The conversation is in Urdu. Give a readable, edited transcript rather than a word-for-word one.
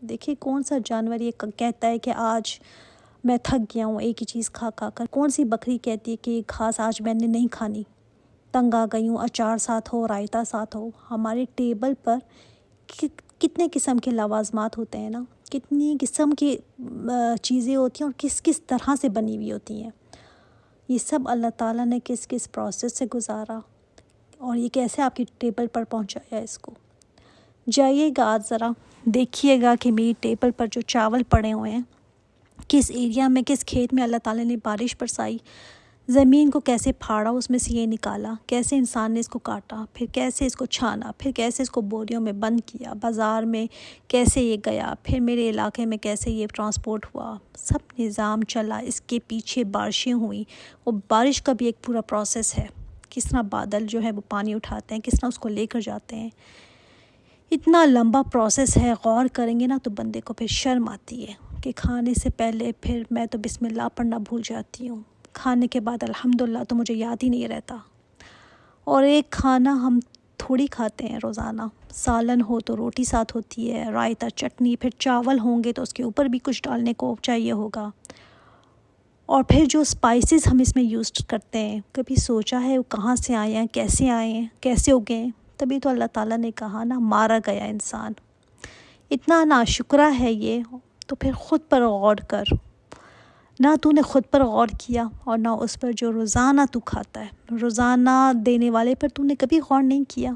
دیکھیے کون سا جانور یہ کہتا ہے کہ آج میں تھک گیا ہوں ایک ہی چیز کھا کر. کون سی بکری کہتی ہے کہ گھاس آج میں نے نہیں کھانی، تنگ آ گئی ہوں، اچار ساتھ ہو، رائتا ساتھ ہو. ہمارے ٹیبل پر کتنے قسم کے لوازمات ہوتے ہیں نا، کتنی قسم کی چیزیں ہوتی ہیں اور کس کس طرح سے بنی ہوئی ہوتی ہیں. یہ سب اللہ تعالیٰ نے کس کس پروسیس سے گزارا اور یہ کیسے آپ کی ٹیبل پر پہنچایا. اس کو جائیے گا آج ذرا دیکھیے گا کہ میری ٹیبل پر جو چاول پڑے ہوئے ہیں، کس ایریا میں، کس کھیت میں اللہ تعالیٰ نے بارش برسائی، زمین کو کیسے پھاڑا، اس میں سے یہ نکالا، کیسے انسان نے اس کو کاٹا، پھر کیسے اس کو چھانا، پھر کیسے اس کو بوریوں میں بند کیا، بازار میں کیسے یہ گیا، پھر میرے علاقے میں کیسے یہ ٹرانسپورٹ ہوا. سب نظام چلا. اس کے پیچھے بارشیں ہوئیں، وہ بارش کا بھی ایک پورا پروسیس ہے. کس طرح بادل جو ہے وہ پانی اٹھاتے ہیں، کس طرح اس کو لے کر جاتے ہیں. اتنا لمبا پروسیس ہے، غور کریں گے نا تو بندے کو پھر شرم آتی ہے کہ کھانے سے پہلے پھر میں تو بسم اللہ پڑھنا بھول جاتی ہوں، کھانے کے بعد الحمدللہ تو مجھے یاد ہی نہیں رہتا. اور ایک کھانا ہم تھوڑی کھاتے ہیں روزانہ. سالن ہو تو روٹی ساتھ ہوتی ہے، رائتا، چٹنی، پھر چاول ہوں گے تو اس کے اوپر بھی کچھ ڈالنے کو چاہیے ہوگا. اور پھر جو اسپائسز ہم اس میں یوز کرتے ہیں، کبھی سوچا ہے وہ کہاں سے آئے ہیں، کیسے اگے ہیں. تبھی تو اللہ تعالیٰ نے کہا نا، مارا گیا انسان. اتنا ناشکرا ہے یہ. تو پھر خود پر غور کر. نہ تو نے خود پر غور کیا اور نہ اس پر جو روزانہ تو کھاتا ہے، روزانہ دینے والے پر تو نے کبھی غور نہیں کیا.